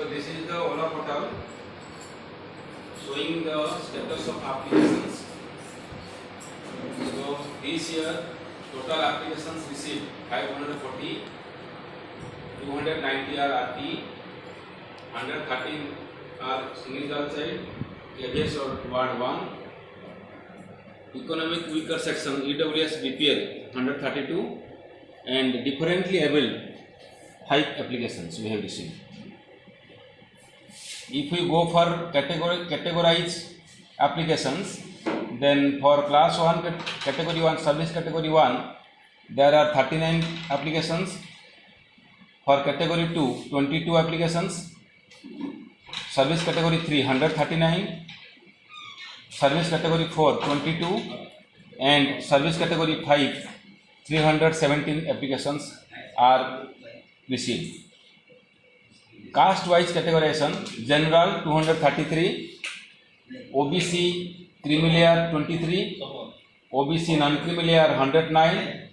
So this is the Ola portal showing the status of applications. So this year total applications received 540, 290 are RT, 113 are single girl child, KVS or Ward 1, economic weaker section EWS BPL 132, and differently abled 5 applications we have received. If we go for categorize applications, then for class 1 category 1 service category 1 there are 39 applications, for category 2 22 applications, service category 3 139, service category 4 22, and service category 5 317 applications are received. Caste wise categorization: general 233, OBC creamier 23, OBC non-creamier 109,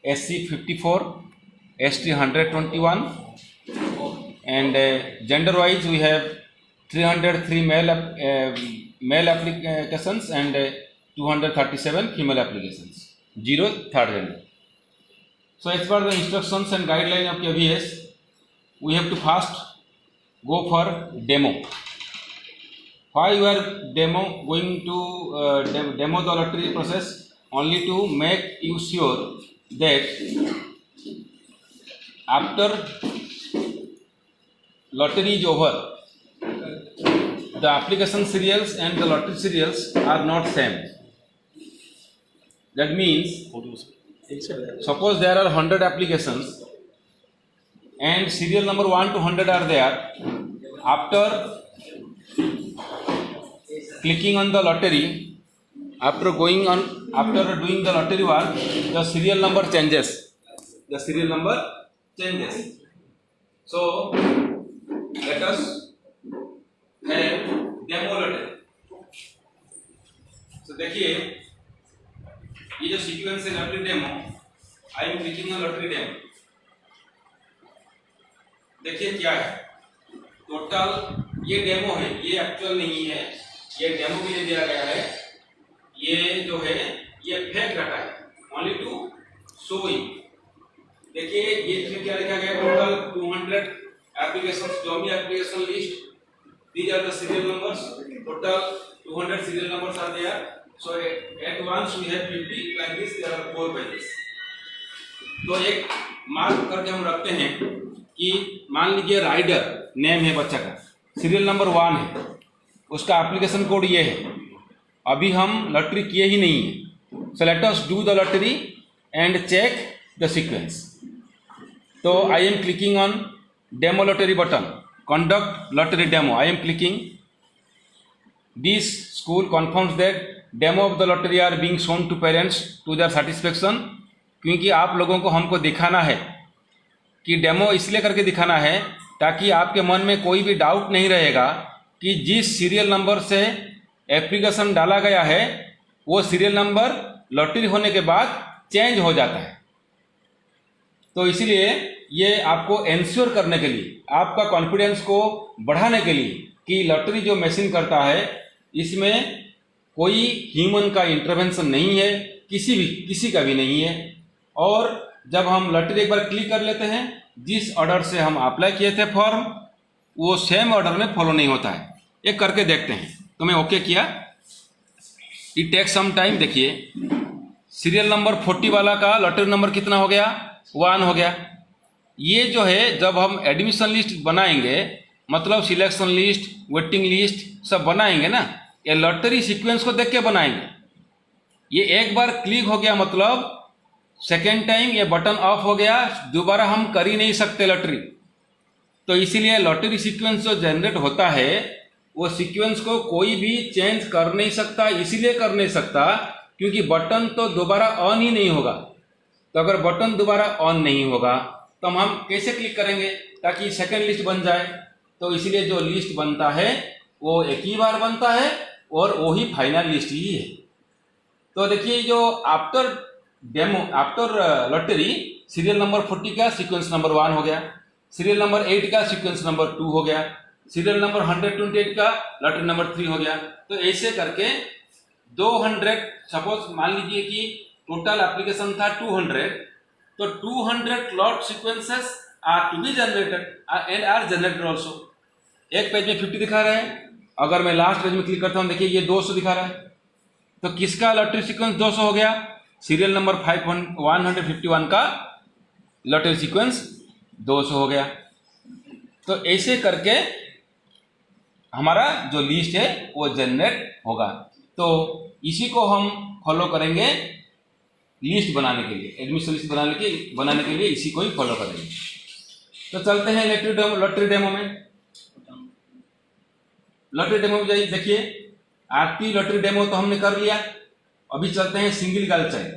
SC 54, ST 121, and gender wise we have 303 male applications and 237 female applications, 0 third gender. So as per the instructions and guideline of KVS, we have to first go for demo. Why you are going to demo the lottery process? Only to make you sure that after lottery is over, the application serials and the lottery serials are not same. That means, suppose there are 100 applications and serial number 1 to 100 are there. After clicking on the lottery, after doing the lottery work, the serial number changes. So let us have demo lottery. So देखिए ये जो sequence है lottery demo, I am clicking on lottery demo. देखिए क्या है, total ये demo है, ये एक्चुअल नहीं है, ये डेमो के लिए दिया गया है. ये जो है ये फेक डाटा है, ओनली टू शो इट. देखिए ये इसमें क्या लिखा गया, टोटल 200 एप्लीकेशंस, जो भी application list, these are the serial numbers, total 200 serial numbers are there. So at once we have 50 like this, there are 4 pages. तो एक मार्क करके हम रखते हैं कि मान लीजिए राइडर नेम है बच्चा का, सीरियल नंबर 1 है, उसका एप्लीकेशन कोड ये है. अभी हम लॉटरी किए ही नहीं है. So let us do the lottery and check the sequence. तो I am clicking on demo lottery button, conduct lottery demo. I am clicking. This school confirms that demo of the lottery are being shown to parents to their satisfaction. क्योंकि आप लोगों को हमको दिखाना है कि demo इसलिए करके दिखाना है ताकि आपके मन में कोई भी डाउट नहीं रहेगा कि जिस सीरियल नंबर से एप्लीकेशन डाला गया है वो सीरियल नंबर लॉटरी होने के बाद चेंज हो जाता है. तो इसीलिए ये आपको एंश्योर करने के लिए, आपका कॉन्फिडेंस को बढ़ाने के लिए कि लॉटरी जो मशीन करता है इसमें कोई ह्यूमन का इंटरवेंशन नहीं है, किसी का भी नहीं है. और जब हम लॉटरी एक बार क्लिक कर लेते हैं, जिस ऑर्डर से हम अप्लाई किए थे फॉर्म, वो सेम ऑर्डर में फॉलो नहीं होता है. एक करके देखते हैं. तो मैं ओके किया. It take some time. देखिए सीरियल नंबर 40 वाला का लॉटरी नंबर कितना हो गया, 1 हो गया. ये जो है जब हम एडमिशन लिस्ट बनाएंगे, मतलब सिलेक्शन लिस्ट, वेटिंग लिस्ट सब बनाएंगे ना, ये लॉटरी सीक्वेंस को देख के बनाएंगे. ये एक बार क्लिक हो गया मतलब सेकेंड टाइम ये बटन ऑफ हो गया, दोबारा हम कर ही नहीं सकते लॉटरी. तो इसीलिए लॉटरी सीक्वेंस जो जनरेट होता है वो सीक्वेंस को कोई भी चेंज कर नहीं सकता. इसीलिए कर नहीं सकता क्योंकि बटन तो दोबारा ऑन ही नहीं होगा. तो अगर बटन दोबारा ऑन नहीं होगा तो हम कैसे क्लिक करेंगे ताकि सेकंड लिस्ट बन जाए. तो इसीलिए जो लिस्ट बनता है वो एक ही बार बनता है और वो ही फाइनल लिस्ट ही है. तो देखिए जो आफ्टर लॉटरी सीरियल नंबर 40 का सीक्वेंस नंबर 1 हो गया. सीरियल नंबर 8 का सीक्वेंस नंबर 2 हो गया, सीरियल नंबर 128 का लॉटरी नंबर 3 हो गया। तो ऐसे करके 200, सपोज मान लीजिए कि टोटल एप्लीकेशन था 200, तो 200 lot sequences are to be generated and are generated also. एक पेज में 50 दिखा रहा है, अगर मैं लास्ट पेज में क्लिक करता हूं, देखिए ये 200 दिखा रहा है। तो किसका लॉटरी सीक्वेंस 200 हो गया? सीरियल नंबर 151 का लॉटरी सीक्वेंस 200 हो गया। तो ऐसे करके हमारा जो लिस्ट है वो जनरेट होगा। तो इसी को हम फॉलो करेंगे लिस्ट बनाने के लिए, एडमिशन लिस्ट बनाने के लिए इसी को ही फॉलो करेंगे। तो चलते हैं लॉटरी डेमो में। लॉटरी डेमो में जाइए, देखिए आरटी लॉटरी डेमो तो हमने कर लिया। अभी चलते हैं single girl child.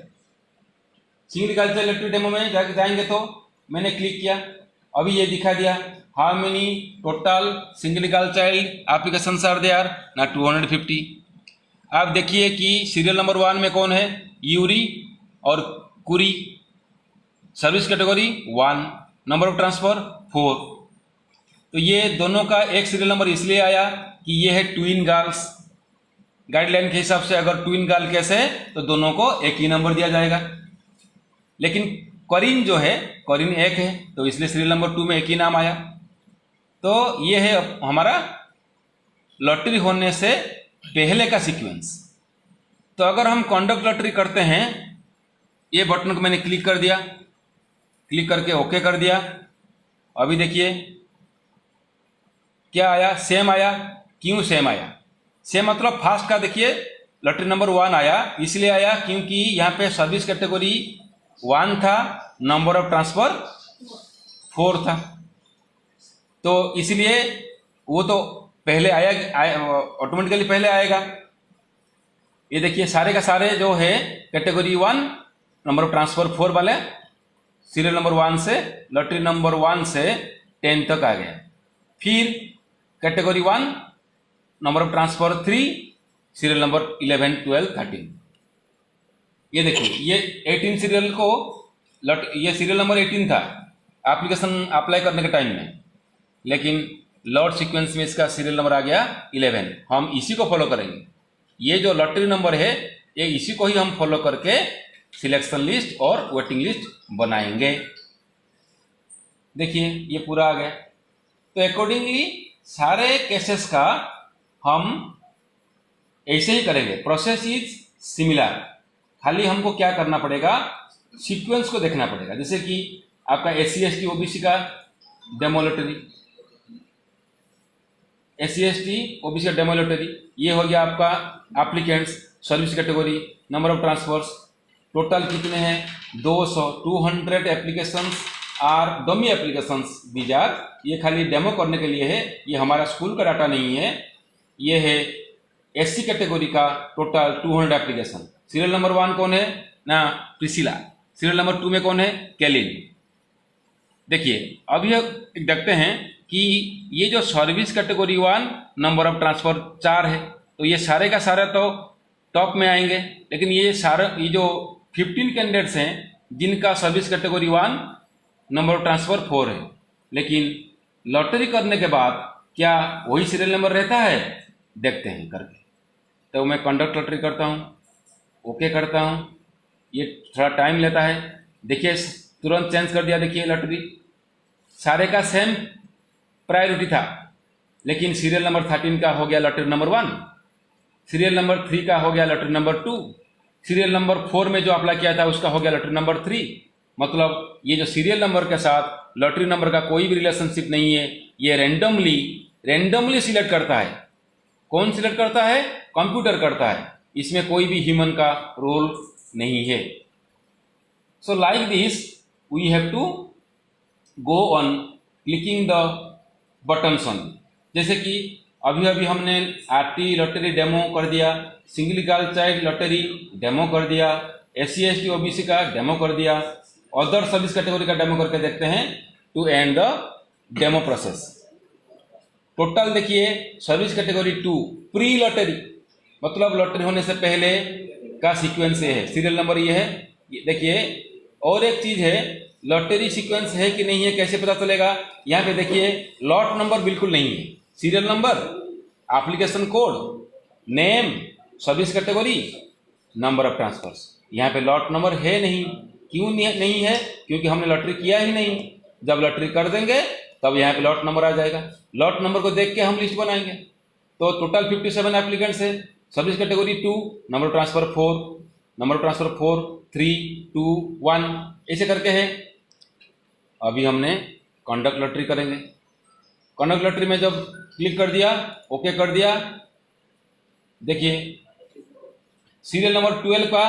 Single girl child lottery demo में जाएंगे तो मैंने क्लिक किया, अभी ये दिखा दिया how many total single girl child applications are there ना 250। आप देखिए कि सीरियल नंबर 1 में कौन है? यूरी और कुरी। Service category 1, number of transfer 4। तो ये दोनों का एक सीरियल नंबर इसलिए आया कि ये है ट्विन गर्ल्स। गाइडलाइन के हिसाब से अगर ट्विन गर्ल केस है तो दोनों को एक ही नंबर दिया जाएगा, लेकिन करीन जो है, करीन एक है तो इसलिए सीरियल नंबर 2 में एक ही नाम आया। तो ये है हमारा लॉटरी होने से पहले का सीक्वेंस। तो अगर हम कंडक्ट लॉटरी करते हैं, ये बटन को मैंने क्लिक कर दिया, क्लिक करके ओके कर दिया। अभी देखिए क्या आया? सेम आया। क्यों सेम आया? सेम मतलब फास्ट का देखिए लॉटरी नंबर 1 आया, इसलिए आया क्योंकि यहाँ पे सर्विस कैटेगरी 1 था, नंबर ऑफ ट्रांसफर 4 था, तो इसलिए वो तो पहले ऑटोमेटिकली पहले आएगा। ये देखिए सारे का सारे जो है कैटेगरी 1 नंबर ऑफ ट्रांसफर 4 वाले सीरियल नंबर 1 से लॉटरी नंबर 1 से 10 तक आ गया। फिर category 1 number of transfer 3 serial number 11, 12, 13। ये देखिए ये 18 सीरियल को ये सीरियल नंबर 18 था एप्लीकेशन अप्लाई करने के टाइम में, लेकिन लॉट सीक्वेंस में इसका सीरियल नंबर आ गया 11। हम इसी को फॉलो करेंगे। ये जो लॉटरी नंबर है ये इसी को ही हम फॉलो करके सिलेक्शन लिस्ट और वेटिंग लिस्ट बनाएंगे। देखिए ये पूरा आ गया। तो अकॉर्डिंगली सारे केसेस का हम ऐसे ही करेंगे। प्रोसेस इज सिमिलर, खाली हमको क्या करना पड़ेगा? सीक्वेंस को देखना पड़ेगा। जैसे कि आपका SC ST OBC का demo lottery, SC ST OBC का डेमो लॉटरी, ये हो गया आपका applicants, service category, number of transfers, total कितने हैं? 200। 200 applications are dummy applications these are. ये खाली डेमो करने के लिए है, ये हमारा स्कूल का डाटा नहीं है। ये है SC कैटेगरी का टोटल 200 एप्लीकेशन। सीरियल नंबर 1 कौन है? ना प्रिसिला। सीरियल नंबर 2 में कौन है? कैलिन। देखिए अब यह देखते हैं कि ये जो service category 1 number of transfer 4 है, तो ये सारे का सारा तो टॉप में आएंगे, लेकिन ये जो 15 कैंडिडेट्स हैं जिनका service category 1 number of transfer 4 है, लेकिन लॉटरी करने के बाद क्या वही सीरियल नंबर रहता है? देखते हैं करके। तो मैं कंडक्ट लॉटरी करता हूँ, ओके करता हूँ, ये थोड़ा टाइम लेता है। देखिए तुरंत चेंज कर दिया। देखिए लॉटरी सारे का सेम प्रायोरिटी था, लेकिन सीरियल नंबर 13 का हो गया लॉटरी नंबर 1, सीरियल नंबर 3 का हो गया लॉटरी नंबर 2, सीरियल नंबर 4 में जो अप्लाई किया था उसका हो गया लॉटरी नंबर 3। मतलब ये जो सीरियल नंबर के साथ लॉटरी नंबर का कोई भी रिलेशनशिप नहीं है, ये रेंडमली सिलेक्ट करता है। कौन सिलेक्ट करता है? कंप्यूटर करता है, इसमें कोई भी ह्यूमन का रोल नहीं है। So like this we have to go on clicking the buttons on. जैसे कि अभी हमने आरटी लॉटरी डेमो कर दिया, single girl child lottery demo कर दिया, SC ST OBC का डेमो कर दिया, अदर सर्विस कैटेगरी का डेमो करके देखते हैं to end the demo process. Total देखिए सर्विस कैटेगरी 2 प्री लॉटरी, मतलब लॉटरी होने से पहले का सीक्वेंस ये है, सीरियल नंबर ये है। देखिए और एक चीज है लॉटरी सीक्वेंस है कि नहीं है कैसे पता चलेगा? यहाँ पे देखिए लॉट नंबर बिल्कुल नहीं है, serial number, application code, name, service category, number of transfers, यहाँ पे लॉट नंबर है नहीं। क्यों नहीं है? क्योंकि हमने लॉटरी किया ही नहीं। जब लॉटरी कर देंगे तब यहाँ पे लॉट नंबर आ जाएगा। लॉट नंबर को देख के हम लिस्ट बनाएंगे। तो टोटल 57 एप्लीकेंट्स है, service category 2, number of transfer 4, number of transfer 4, 3, 2, 1 ऐसे करके है। अभी हमने कंडक्ट लॉटरी करेंगे। कंडक्ट लॉटरी में जब क्लिक कर दिया, ओके कर दिया, देखिए सीरियल नंबर 12 का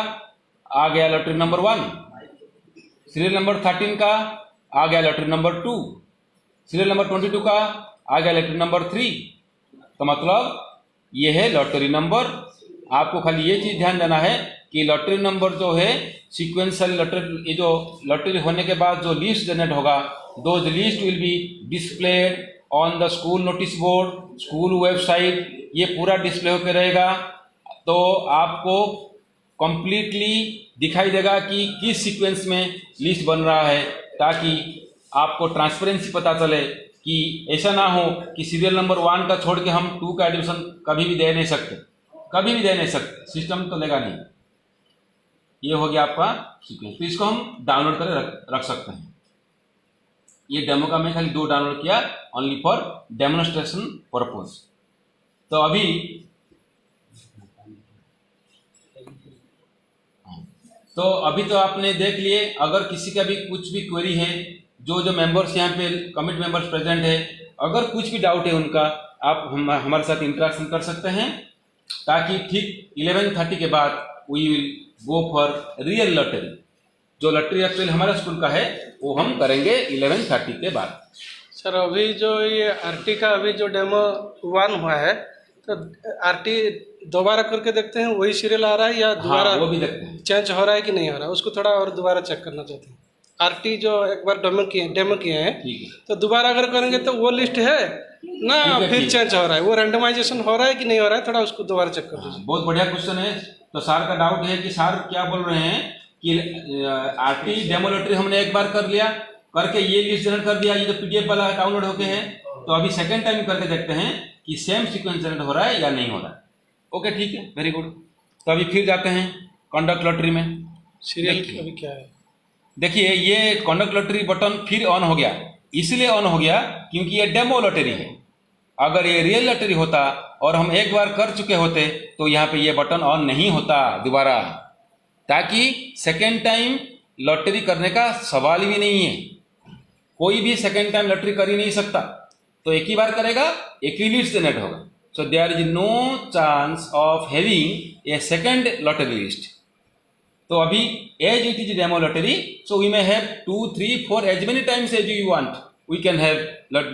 आ गया लॉटरी नंबर 1, सीरियल नंबर 13 का आ गया लॉटरी नंबर 2, सीरियल नंबर 22 का आ गया लॉटरी नंबर 3। तो मतलब ये है लॉटरी नंबर। आपको खाली ये चीज ध्यान देना है कि लॉटरी नंबर जो है सीक्वेंशियल लॉटरी, ये जो लॉटरी होने के बाद जो लिस्ट जनरेट होगा, those list will be displayed on the school notice board, school website, ये पूरा डिस्प्ले होकर रहेगा। तो आपको कंप्लीटली दिखाई देगा कि किस सीक्वेंस में लिस्ट बन रहा है, ताकि आपको ट्रांसपेरेंसी पता चले कि ऐसा ना हो कि सीरियल नंबर 1 का छोड़ के हम 2 का एडिशन कभी भी दे नहीं सकते, कभी भी दे नहीं सकते, सिस्टम तो लेगा नहीं। ये हो गया आपका सीक्वेंस। तो इसको हम डाउनलोड कर रख सकते हैं। ये डेमो का मैं खाली 2 डाउनलोड किया, ओनली फॉर डेमोन्स्ट्रेशन पर्पज। तो अभी तो आपने देख लिए। अगर किसी का भी कुछ भी क्वेरी है, जो मेंबर्स यहाँ पे कमिट मेंबर्स प्रेजेंट है, अगर कुछ भी डाउट है उनका, आप हमारे साथ इंटरेक्शन कर सकते हैं, ताकि ठीक 11:30 के बाद we will go for real lottery. जो लॉटरी एक्चुअली हमारे स्कूल का है वो हम करेंगे 11:30 के बाद। सर अभी जो ये आरटी का अभी जो डेमो 1 हुआ है, तो आरटी दोबारा करके देखते हैं वही सीरियल आ रहा है या दोबारा वो भी देखते हैं चेंज हो रहा है कि नहीं हो रहा है, उसको थोड़ा और दोबारा चेक करना चाहते हैं। आरटी जो एक बार डेमो किए हैं, तो दोबारा अगर करेंगे तो वो लिस्ट है ना, फिर चेंज हो रहा है, वो रैंडमाइजेशन हो रहा है कि नहीं हो रहा है, थोड़ा उसको दोबारा चेक कर दीजिए। बहुत बढ़िया क्वेश्चन है। तो सर का डाउट है कि सर क्या बोल रहे हैं कि आरटी डेमो लॉटरी हमने एक बार कर लिया, करके ये लिस्ट जनरेट कर दिया, ये जो पीडीएफ वाला डाउनलोड होके है, तो अभी सेकंड टाइम करके देखते हैं कि सेम सीक्वेंस जनरेट हो रहा है या नहीं हो रहा है। ओके ठीक है, वेरी गुड। तो अभी फिर जाते हैं कंडक्ट लॉटरी में। सीरियल अभी क्या है, देखिए ये कंडक्ट लॉटरी बटन फिर ऑन हो गया। इसलिए ऑन हो गया क्योंकि ये डेमो लॉटरी है। अगर ये रियल लॉटरी होता और हम एक बार कर चुके होते तो यहाँ पे ये बटन ऑन नहीं होता दोबारा, ताकि सेकेंड टाइम लॉटरी करने का सवाल भी नहीं है। कोई भी सेकेंड टाइम लॉटरी कर ही नहीं सकता, तो एक ही बार करेगा, एक ही लिस्ट जनरेट होगा। So there is no chance of having a second lottery list. तो अभी as it is demo lottery, so we may have 2, 3, 4 as many times as you want, we can have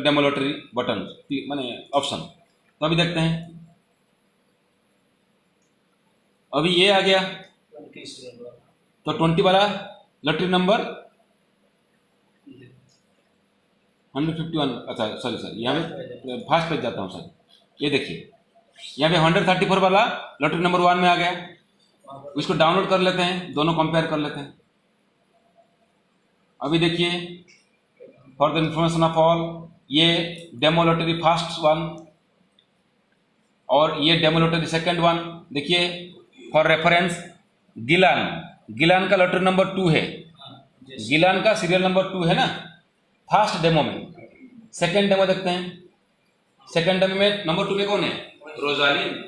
demo lottery button माने option. तो अभी देखते हैं। अभी ये आ गया, तो 20 वाला लॉटरी नंबर 151, अच्छा सॉरी यहाँ पे फास्ट पेज जाता हूँ सर। ये देखिए यहाँ पे 134 वाला लॉटरी नंबर 1 में आ गया। इसको डाउनलोड कर लेते हैं, दोनों कंपेयर कर लेते हैं। अभी देखिए for the information of all, ये डेमो लॉटरी फर्स्ट 1 और ये डेमो लॉटरी सेकंड 1। देखिए फॉर रेफरेंस गिलान का लॉटरी नंबर 2 है, गिलान का सीरियल नंबर 2 है ना फर्स्ट डेमो में। सेकंड डेमो देखते हैं। सेकंड डेमो में नंबर 2 में कौन है? Rosalind,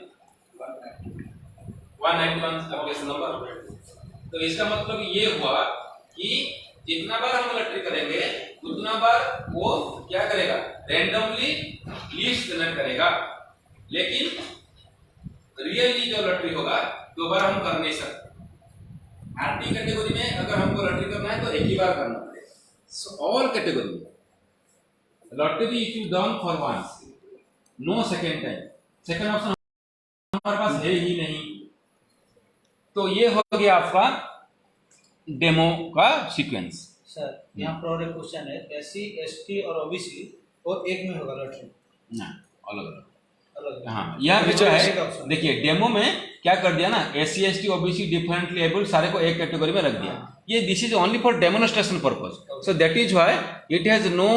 191 application number. तो इसका मतलब ये हुआ कि जितना बार हम लॉटरी करेंगे उतना बार वो क्या करेगा, रैंडमली लिस्ट जनरेट करेगा। लेकिन रियली जो लॉटरी होगा दोबारा हम कर नहीं सकते। आरटी कैटेगरी में अगर हमको लॉटरी करना है तो एक ही बार करना पड़ेगा। So all category lottery if you done for once, no second time, second option हमारे पास है ही नहीं। तो ये हो गया आपका डेमो का सीक्वेंस। सर यहाँ पर एक क्वेश्चन है, एससी, एसटी और ओबीसी और एक में होगा लॉटरी? ना, अलग अलग। अलग। हाँ यहाँ पे जो है देखिए डेमो में क्या कर दिया ना, SC ST OBC differently abled सारे को एक कैटेगरी में रख दिया। ये this is only for demonstration purpose, so that is why it has no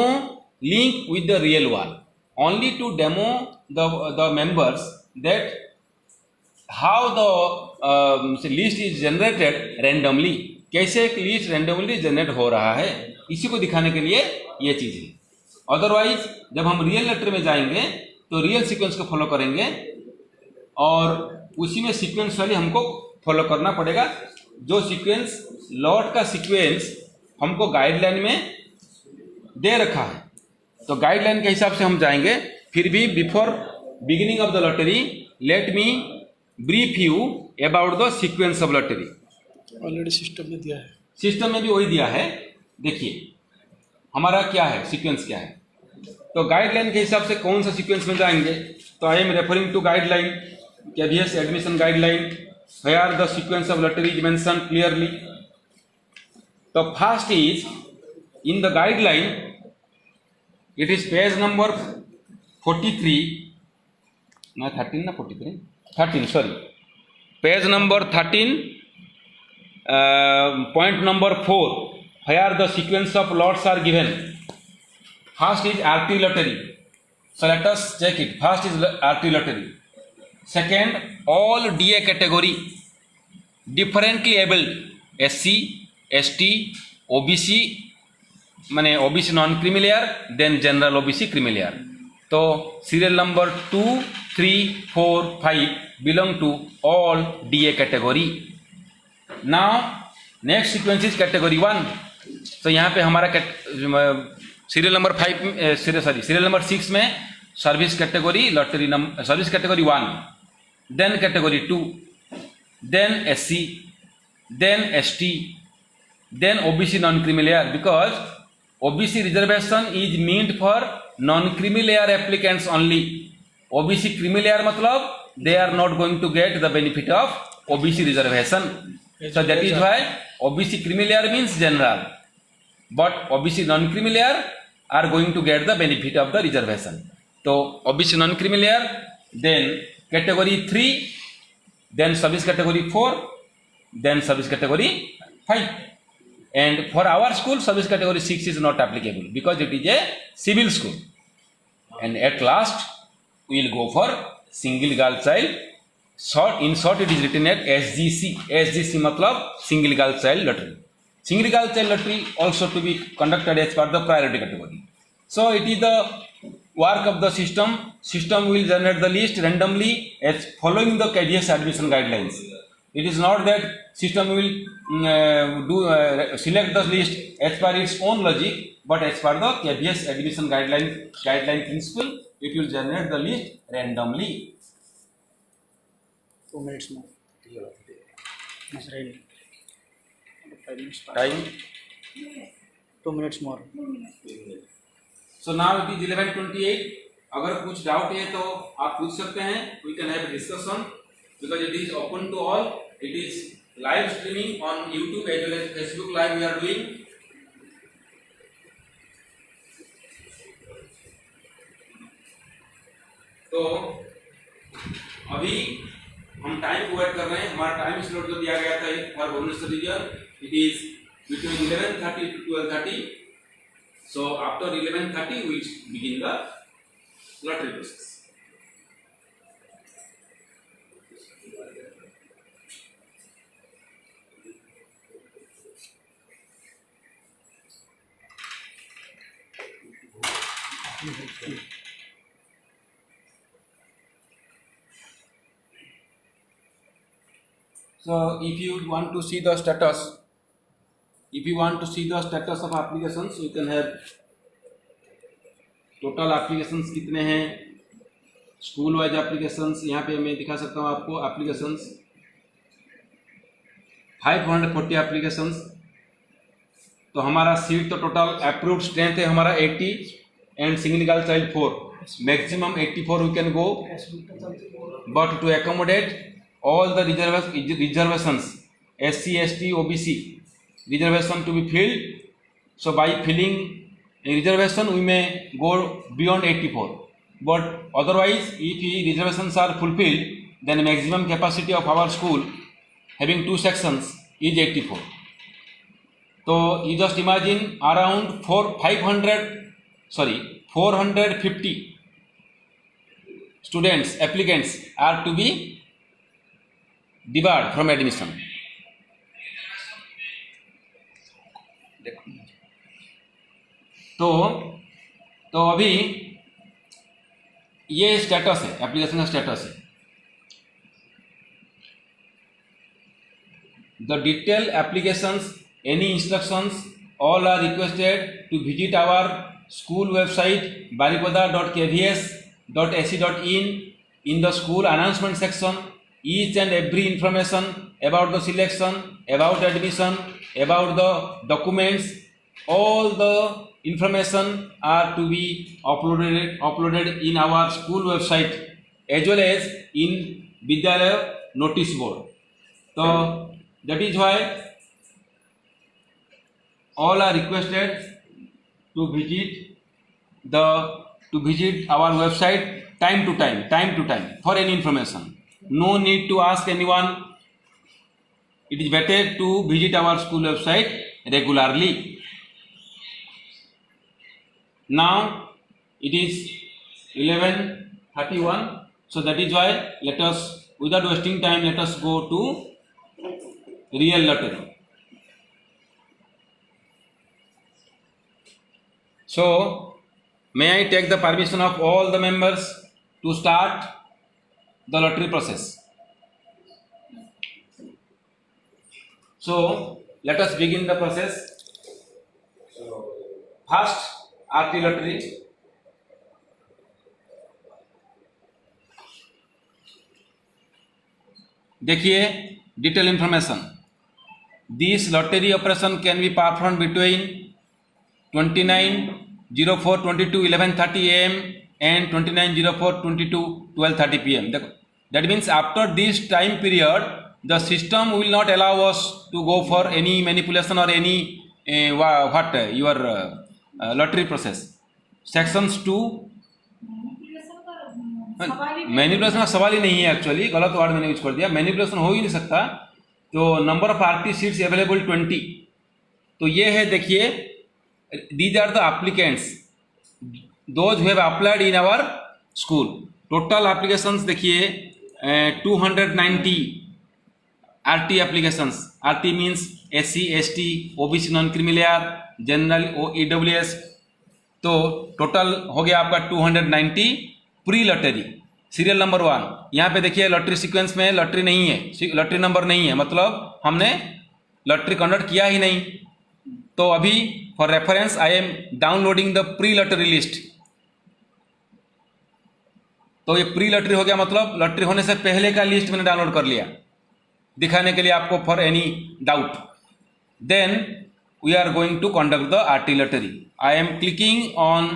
link with the real one, only to demo the members that how the list is generated randomly, कैसे एक list randomly generate हो रहा है, इसी को दिखाने के लिए ये चीज़ है। अदरवाइज जब हम रियल लेटर में जाएंगे तो रियल सीक्वेंस को फॉलो करेंगे और उसी में सीक्वेंस वाली हमको फॉलो करना पड़ेगा। जो सीक्वेंस लॉट का सीक्वेंस हमको गाइडलाइन में दे रखा है, तो गाइडलाइन के हिसाब से हम जाएंगे। फिर भी before beginning of the lottery let me brief you about the sequence of lottery. Already system में दिया है, सिस्टम में भी वही दिया है। देखिए हमारा क्या है, सीक्वेंस क्या है, तो गाइडलाइन के हिसाब से कौन सा सीक्वेंस में जाएंगे, तो I am referring to guideline, KVS admission guideline, where the sequence of lottery is mention clearly. तो first is in the guideline, it is page number 43 ना 13 ना 43 13 sorry, page number 13 point number 4 where the sequence of lots are given. First is RT lottery, so let us check it. First is RT lottery. Second, all DA category differently abled, SC ST OBC माने OBC non creamy layer, then general OBC creamy layer. तो serial number 2 3 4 5 belong to all DA category. Now next sequence is category 1. तो यहाँ पे हमारा serial number 5 serial number 6 में service category lottery service category 1, then category 2, then SC, then ST, then OBC non creamy layer, because OBC reservation is meant for non creamy layer applicants only. OBC creamy layer मतलब they are not going to get the benefit of OBC reservation. So that is why OBC creamy layer means general, but OBC non-creamy layer are going to get the benefit of the reservation. So OBC non-creamy layer, then category 3, then service category 4, then service category 5. And for our school, service category 6 is not applicable because it is a civil school. And at last, we will go for single girl child. In short it is written at SGC. SGC मतलब single girl child lottery. Single girl child lottery also to be conducted as per the priority category. So it is the work of the system. System will generate the list randomly as following the KVS admission guidelines. It is not that system will select the list as per its own logic, but as per the KVS admission guideline principle, it will generate the list randomly. 2 minutes more. It's ready. 5 minutes. Time. 2 minutes more. So now it is 11:28. अगर कुछ doubt है तो आप पूछ सकते हैं. We can have a discussion because it is open to all. It is live streaming on YouTube as well as Facebook Live we are doing. तो अभी हम टाइम को वेट कर रहे हैं. हमारा टाइम स्लॉट जो दिया गया था for Bhubaneswar region, it is between 11:30 to 12:30. So after 11:30 we begin the lottery process. So if you want to see the status, of applications, you can have total applications कितने हैं, स्कूल वाइज applications. यहाँ पे मैं दिखा सकता हूँ आपको applications 540 applications. तो हमारा सीट तो टोटल अप्रूव्ड स्ट्रेंथ है हमारा 80 and single girl child 4, maximum 84 we can go, but to accommodate all the reservations SC ST OBC reservation to be filled, so by filling a reservation we may go beyond 84, but otherwise if reservations are fulfilled then maximum capacity of our school having 2 sections is 84. So you just imagine around 450 students, applicants are to be debarred from admission. तो अभी ये status है, application का status है. The detailed applications, any instructions, all are requested to visit our school website baripada.kvs.ac.in. In the school announcement section, each and every information about the selection, about admission, about the documents, all the information are to be uploaded in our school website as well as in Vidyalaya notice board. So that is why all are requested to visit our website time to time for any information. No need to ask anyone. It is better to visit our school website regularly. Now it is 11:31, so that is why let us, without wasting time, let us go to real lottery. So may I take the permission of all the members to start the lottery process? So let us begin the process. First, RT lottery. देखिए detailed information. This lottery operation can be performed between 29/04/22 11:30 AM and 29/04/22 12:30 PM. That means after this time period, the system will not allow us to go for any manipulation or any lottery process. Sections 2. Manipulation का सवाल ही नहीं है, actually गलत word मैंने use कर दिया. Manipulation हो ही नहीं सकता. तो number of RT seats available 20. तो ये है, देखिए, these are the applicants those who have applied in our school. Total applications देखिए 290 RT applications. RT means SC ST OBC non creamy layer general EWS. तो टोटल हो गया आपका 290 प्री लॉटरी. Serial number 1. यहाँ पे देखिए लॉटरी सीक्वेंस में lottery नहीं है, लॉटरी नंबर नहीं है, मतलब हमने लॉटरी कंडक्ट किया ही नहीं. तो अभी for reference I am downloading the pre lottery list. तो ये प्री लॉटरी हो गया, मतलब लॉटरी होने से पहले का लिस्ट मैंने डाउनलोड कर लिया, दिखाने के लिए आपको for any doubt. Then we are going to conduct the RT lottery. I am clicking on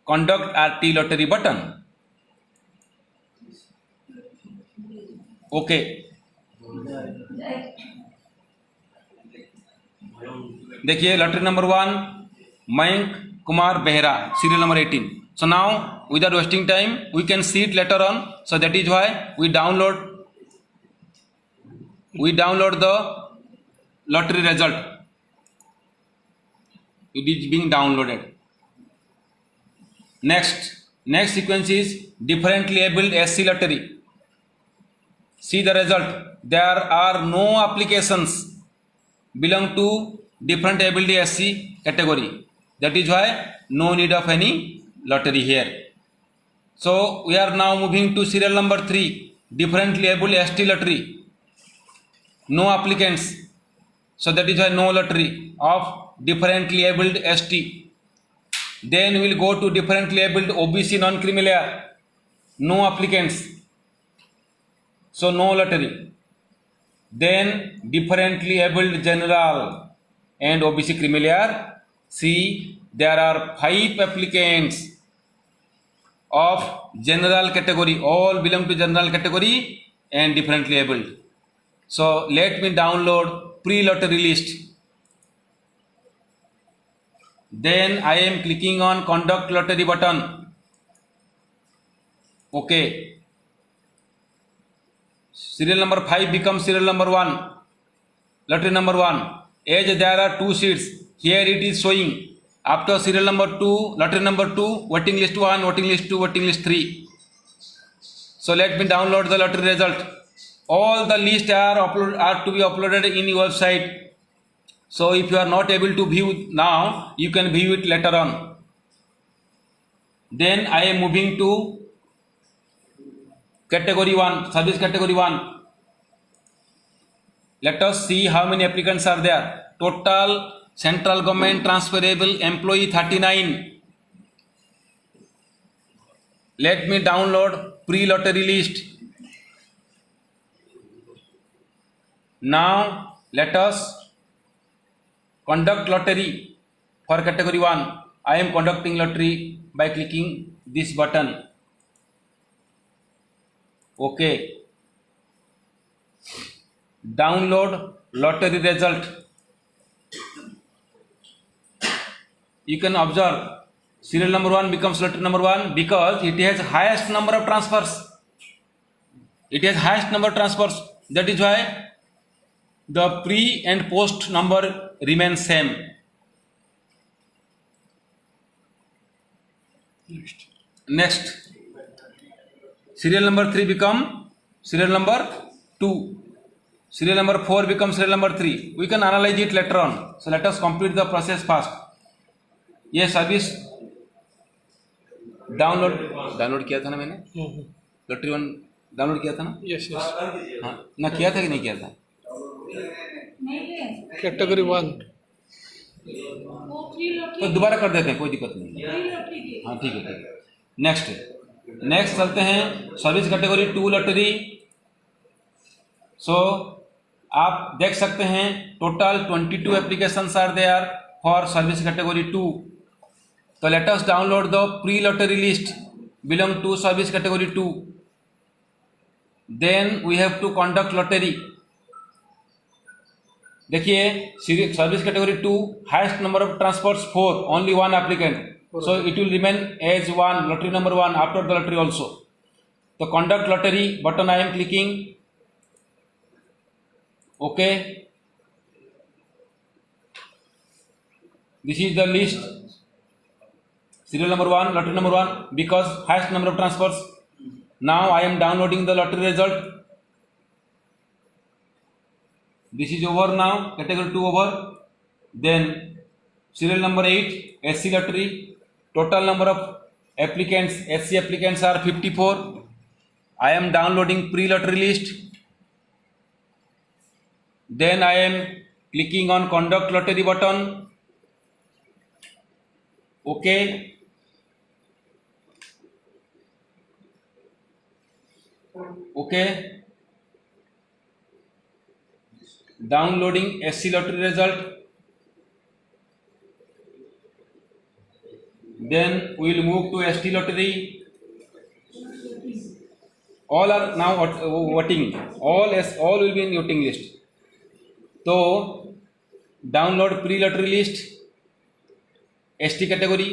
conduct RT lottery button. Okay, देखिए lottery number 1 Mayank Kumar Behera, serial number 18. So now without wasting time we can see it later on. So that is why we download the lottery result. It is being downloaded. Next sequence is differently abled SC lottery. See the result. There are no applications belong to different ability SC category. That is why no need of any lottery here. So we are now moving to serial number 3, differently able ST lottery. No applicants. So that is why no lottery of differently abled ST. Then we will go to differently abled OBC non-creamier. No applicants. So no lottery. Then differently abled general and OBC creamier. See, there are 5 applicants of general category, all belong to general category and differently abled. So let me download pre-lottery list. Then I am clicking on conduct lottery button. Okay. serial number 5 becomes serial number 1, lottery number 1. As there are 2 seats, here it is showing after serial number 2, lottery number 2, voting list 1, voting list 2, voting list 3. So let me download the lottery result. All the lists are to be uploaded in your website. So if you are not able to view now, you can view it later on. Then I am moving to category 1, service category 1. Let us see how many applicants are there. Total central government transferable employee 39. Let me download pre-lottery list. Now let us conduct lottery for category 1. I am conducting lottery by clicking this button. Okay. Download lottery result. You can observe serial number 1 becomes lottery number 1 because it has highest number of transfers. It has highest number of transfers. That is why the pre and post number remain same. Next, serial number 3 become serial number 2. Serial number 4 becomes serial number 3. We can analyze it later on. So let us complete the process fast. ये service download किया था ना मैंने, lottery 1 download किया था ना? Yes yes. हाँ ना, किया था कि नहीं किया था? कैटेगरी 1 तो दोबारा कर देते हैं, कोई दिक्कत नहीं है। हाँ ठीक है। नेक्स्ट चलते हैं सर्विस कैटेगरी 2 लॉटरी। सो आप देख सकते हैं total 22 applications are there for service category 2. तो let us download the pre lottery list belong to service category 2. Then we have to conduct lottery. देखिए service category 2 highest number of transfers 4, only 1 applicant, so it will remain as 1 lottery number 1 after the lottery also. So conduct lottery button I am clicking. Okay, this is the list. Serial number 1 lottery number 1 because highest number of transfers. Now I am downloading the lottery result. This is over now, category 2 over. Then serial number 8 SC lottery. Total number of applicants, SC applicants are 54. I am downloading pre-lottery list. Then I am clicking on conduct lottery button. Okay. Okay. Downloading SC lottery result. Then we will move to ST lottery. All are now voting. All will be in voting list. So download pre-lottery list, ST category.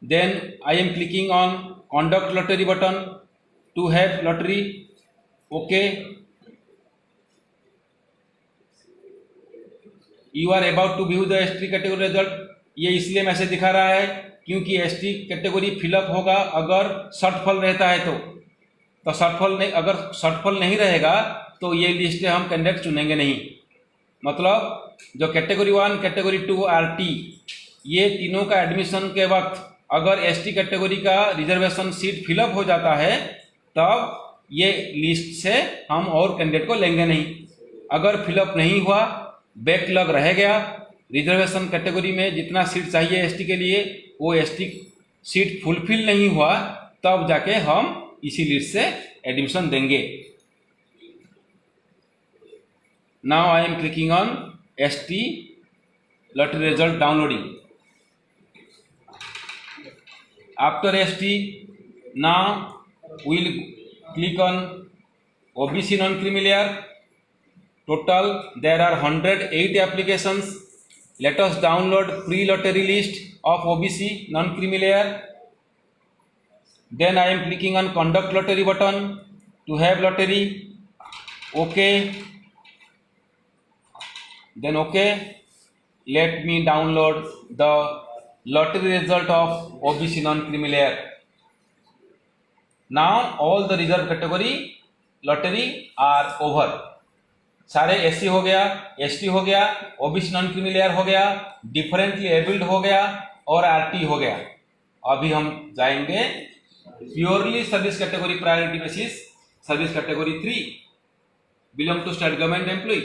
Then I am clicking on conduct lottery button to have lottery. Okay. You are about to view the ST category result. ये इसलिए message दिखा रहा है क्योंकि ST category fill up होगा अगर shortfall रहता है तो शॉर्टफॉल नहीं, अगर शॉर्टफॉल नहीं रहेगा तो ये लिस्ट हम कैंडिडेट चुनेंगे नहीं. मतलब जो कैटेगरी 1, कैटेगरी 2, RT ये तीनों का एडमिशन के वक्त अगर ST कैटेगरी का रिजर्वेशन सीट फिलअप हो जाता है तब ये लिस्ट से हम और कैंडिडेट को लेंगे नहीं. अगर फिलअप नहीं हुआ, बैकलॉग रह गया, रिजर्वेशन कैटेगरी में जितना सीट चाहिए ST के लिए वो ST सीट फुलफिल नहीं हुआ, तब जाके हम इसी लिस्ट से एडमिशन देंगे. Now I am clicking on ST lottery result downloading. After ST, now we will click on OBC non-creamy layer. Total there are 108 applications. Let us download pre-lottery list of OBC non-creamy layer. Then I am clicking on conduct lottery button to have lottery. Okay. Then okay. Let me download the lottery result of OBC non-creamy layer. Now all the reserve category lottery are over. सारे SC हो गया, ST हो गया, OBC non creamy layer हो गया, differently abled हो गया और आरटी हो गया. अभी हम जाएंगे purely service category priority basis service category 3 belong to state government employ.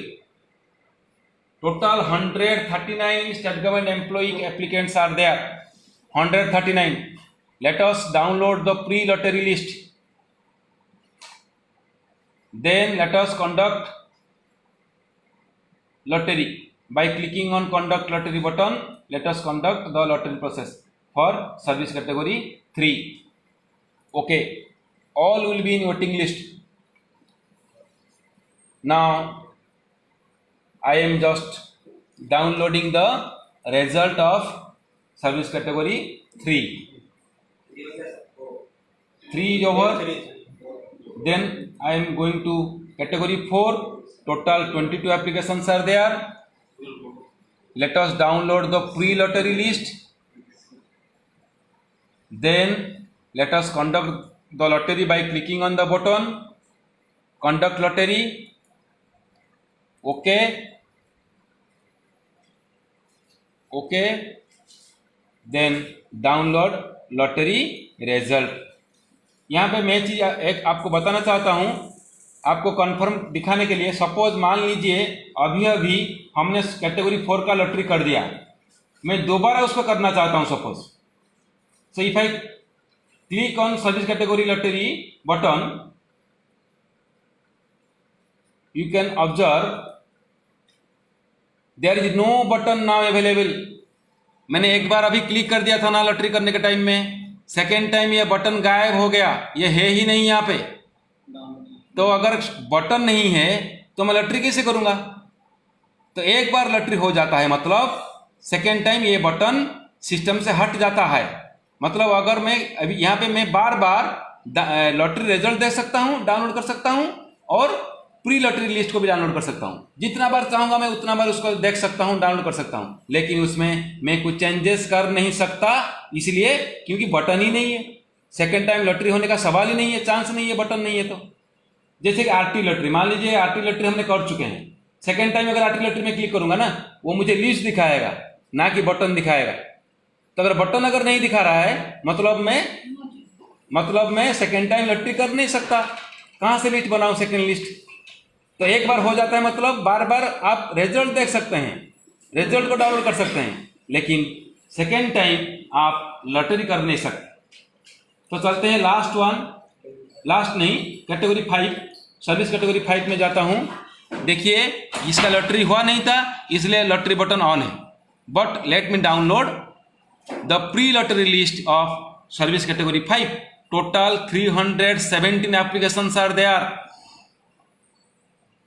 Total 139 state government employ applicants are there. 139. Let us download the pre-lottery list. Then let us conduct lottery. By clicking on conduct lottery button, let us conduct the lottery process for service category 3. Okay, all will be in waiting list. Now I am just downloading the result of service category 3. 3 is over. Then I am going to category 4. Total 22 applications are there. Let us download the pre-lottery list. Then let us conduct the lottery by clicking on the button conduct lottery. Okay. Okay. Then download lottery result. यहाँ पे मैं चीज एक आपको बताना चाहता हूँ, आपको कंफर्म दिखाने के लिए. सपोज मान लीजिए अभी हमने कैटेगरी 4 का लॉटरी कर दिया, मैं दोबारा उसको करना चाहता हूँ suppose. So if I click on service category lottery button, you can observe there is no button now available. मैंने एक बार अभी क्लिक कर दिया था ना लॉटरी करने के टाइम में, सेकेंड टाइम ये बटन गायब हो गया, ये है ही नहीं यहाँ पे. तो अगर बटन नहीं है तो मैं लॉटरी कैसे करूंगा? तो एक बार लॉटरी हो जाता है मतलब सेकेंड टाइम ये बटन सिस्टम से हट जाता है. मतलब अगर मैं अभी यहाँ पे मैं बार बार लॉटरी रिजल्ट देख सकता हूँ, डाउनलोड कर सकता हूँ और प्री लॉटरी लिस्ट को भी डाउनलोड कर सकता हूँ. जितना बार चाहूंगा मैं उतना बार उसको देख सकता हूँ, डाउनलोड कर सकता हूँ. लेकिन उसमें मैं कुछ चेंजेस कर नहीं सकता, इसलिए क्योंकि बटन ही नहीं है. सेकेंड टाइम लॉटरी होने का सवाल ही नहीं है, चांस नहीं है, बटन नहीं है. तो जैसे कि आरटी लॉटरी, मान लीजिए आरटी लॉटरी हमने कर चुके हैं, सेकेंड टाइम अगर आरटी लॉटरी में क्लिक करूंगा ना, वो मुझे लिस्ट दिखाएगा ना कि बटन दिखाएगा. तो अगर बटन अगर नहीं दिखा रहा है मतलब मैं सेकेंड टाइम लॉटरी कर नहीं सकता. कहां से लिस्ट बनाऊं सेकेंड लिस्ट? तो एक बार हो जाता है मतलब बार बार आप रिजल्ट देख सकते हैं, रिजल्ट को डाउनलोड कर सकते हैं, लेकिन सेकेंड टाइम आप लॉटरी कर नहीं सकते. तो चलते हैं लास्ट वन, लास्ट नहीं, कैटेगरी 5, सर्विस कैटेगरी 5 में जाता हूं. देखिए इसका लॉटरी हुआ नहीं था इसलिए लॉटरी बटन ऑन है. But let me download the pre lottery list of service category 5. Total 317 applications are there.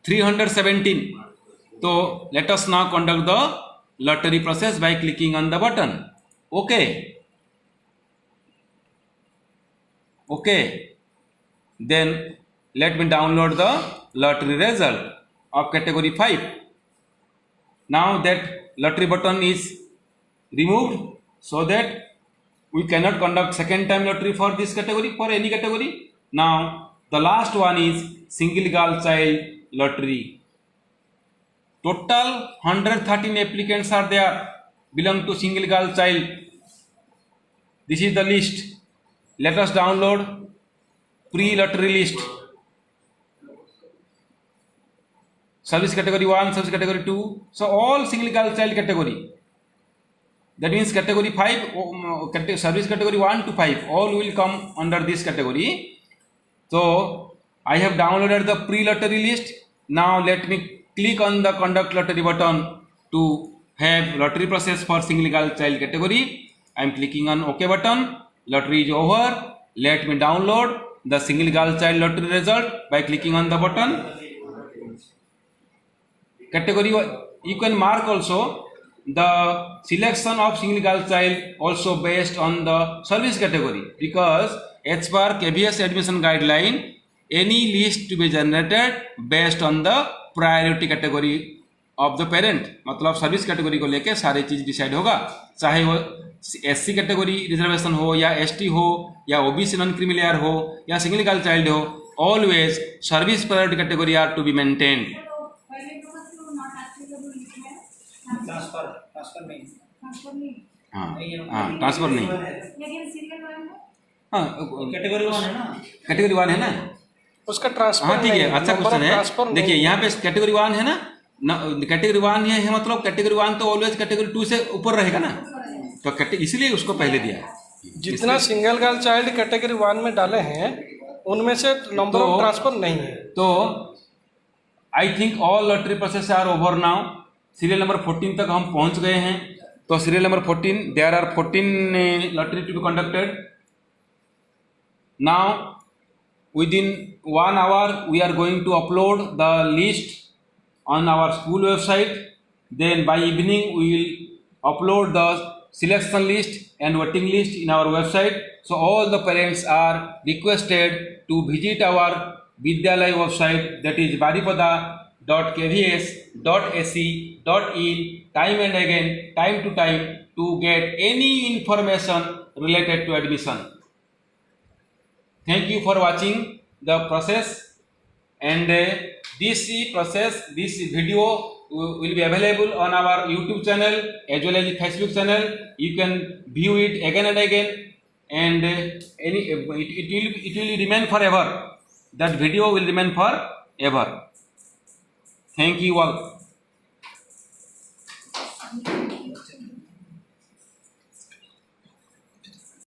317. तो let us now conduct the lottery process by clicking on the button. Okay. Okay. Then let me download the lottery result of category 5. Now that lottery button is removed, so that we cannot conduct second time lottery for this category, for any category. Now the last one is single girl child lottery. Total 113 applicants are there belong to single girl child. This is the list. Let us download pre-lottery list. Service category 1, service category 2. So all single girl child category. That means category 5, service category 1 to 5, all will come under this category. So I have downloaded the pre-lottery list. Now let me click on the conduct lottery button to have lottery process for single girl child category. I am clicking on OK button. Lottery is over. Let me download the single girl child lottery result by clicking on the button. Category, you can mark also the selection of single girl child also based on the service category, because as per KBS admission guideline, any list to be generated based on the priority category of the parent। मतलब service category को लेके सारी चीज decide होगा, चाहे वो SC category reservation हो या ST हो या OBC नॉन क्रीमी लेयर हो या सिंगल गर्ल चाइल्ड हो, always service priority category are to be maintained. Transfer नहीं हाँ हाँ, ट्रांसफर नहीं, हाँ कैटेगरी 1 है ना, कैटेगरी 1 है ना उसका ट्रांसफर। हाँ ठीक है, अच्छा क्वेश्चन है। देखिए यहाँ पे कैटेगरी 1 है ना, कैटेगरी 1 है मतलब कैटेगरी 1 तो ऑलवेज कैटेगरी 2 से ऊपर रहेगा ना, तो इसलिए उसको पहले दिया है। जितना सिंगल गर्ल चाइल्ड कैटेगरी 1 में डाले हैं उनमें से नंबर ऑफ ट्रांसफर नहीं है। तो I think all lottery process are over now. Serial number 14 तक हम पहुंच गए हैं। तो serial number 14, there are 14 lottery to be conducted. Now within 1 hour we are going to upload the list on our school website. Then by evening we will upload the selection list and voting list in our website. So all the parents are requested to visit our Vidyalaya website, that is baripada.kvs.ac.in time and again, time to time, to get any information related to admission. Thank you for watching the process, and this video will be available on our YouTube channel as well as Facebook channel. You can view it again and again, and it will remain forever. That video will remain forever. Thank you all.